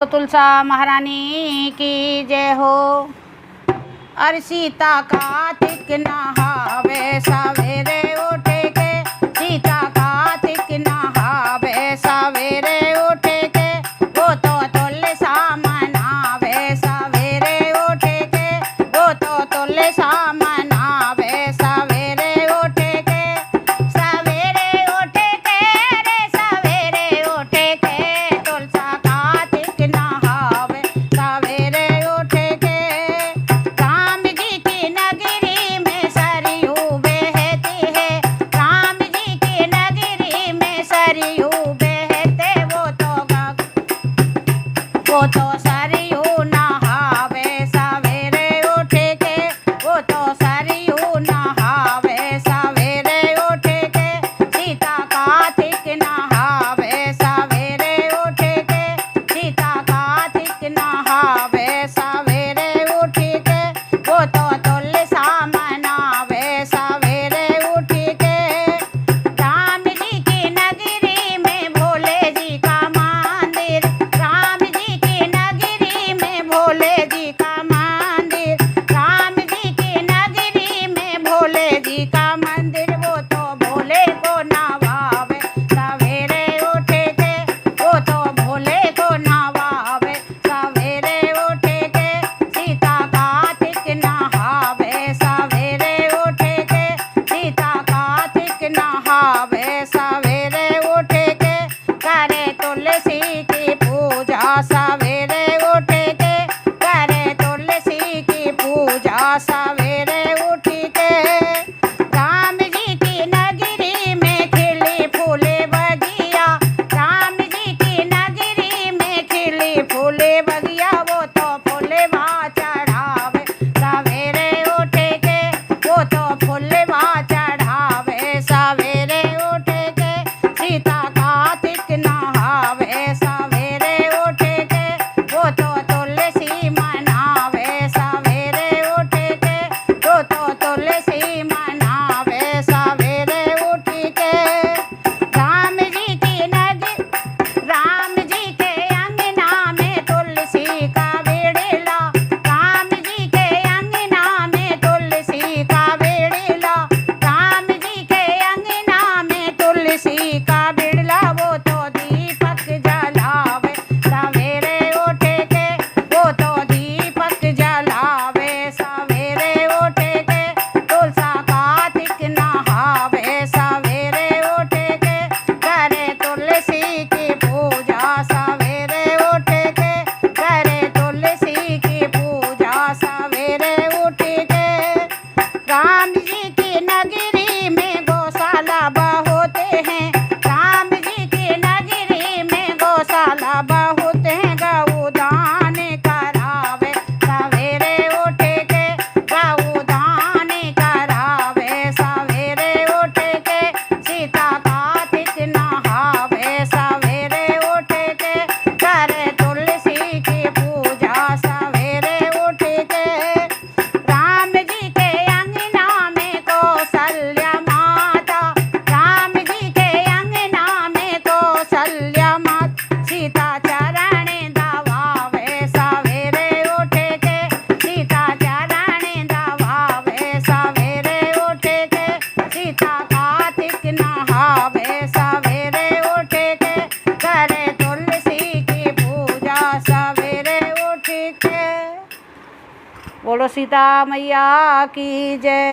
तुलसा महारानी की जय हो। अरे सीता कार्तिक नहावे सवेरे उठे के, सीता कार्तिक नहावे सवेरे उठे के, वो तो तुलसा मनावे सवेरे उठे के, वो तो तुलसा मनावे सवेरे उठे के, सवेरे उठे के रे सवेरे उठे के, तुलसा कार्तिक नहावे सवेरे उठे के। राम जी की नगरी में सरयू बहती है, राम जी की नगरी में सरयू बहते, वो तो सरयू नहावे सवेरे उठे के, वो तो सरयू नहावे सवेरे उठे के, सीता कार्तिक नहावे सवेरे उठे के, सीता कार्तिक नहावे सवेरे उठे के, वो तो तुलसा मनावे सवेरे उठे के। राम जी की नगरी में भोले जी का मंदिर, राम जी की नगरी में भोले जी का मंदिर, राम जी की नगरी में भोले जी का मंदिर, वो तो भोले को नवावे सवेरे उठे के, वो तो भोले को नवावे सवेरे उठे के, सीता कार्तिक नहावे सवेरे उठे के, सीता कार्तिक नहावे सवेरे उठे के, करे तुलसी की पूजा सवेरे उठे के, करे तुलसी की पूजा सवेरे उठी के। राम जी की नगरी में खिली फूले बगिया, राम जी की नगरी में खिली फूले बगिया, वो तो फूलवा चढ़ावे सवेरे उठे के, वो तो फूलवा चढ़ावे सवेरे उठे के, सीता कार्तिक नहावे सवेरे उठे के, वो तो तुलसी मनावे सवेरे उठे के, वो तो तुलसी मनावे सवेरे उठे के। राम जी की नगरी, राम जी के अंगना में तुलसी का बेड़ला, राम जी के अंगना में तुलसी का बेड़ला, राम जी के अंगना में तुलसी का बेड़ला, वो तो दीपक जलावे सवेरे उठे के, वो तो दीपक जलावे सवेरे उठे के, तुलसा कार्तिक नहावे सवेरे उठे के, करे तुलसी की पूजा सवेरे उठे के, करे तुलसी की पूजा सवेरे उठे के। राम जी की नगरी में गौशाला होते हैं, राम जी की नगरी में गौशाला होते हैं, गौदान करावे सवेरे उठे के, गौदान करावे सवेरे उठे के, सीता कार्तिक नहावे सवेरे उठे के, करे तुलसी की पूजा सवेरे उठे के। राम जी के अंगना में कौशल्या माता, राम जी के अंगना में कौशल्या माता, सीता चरण दबावे सवेरे उठे के, सीता चरण दबावे सवेरे उठे के, सीता कार्तिक नहावे सवेरे उठे के, करे तुलसी की पूजा सवेरे उठे के। बोलो सीता मैया की जय।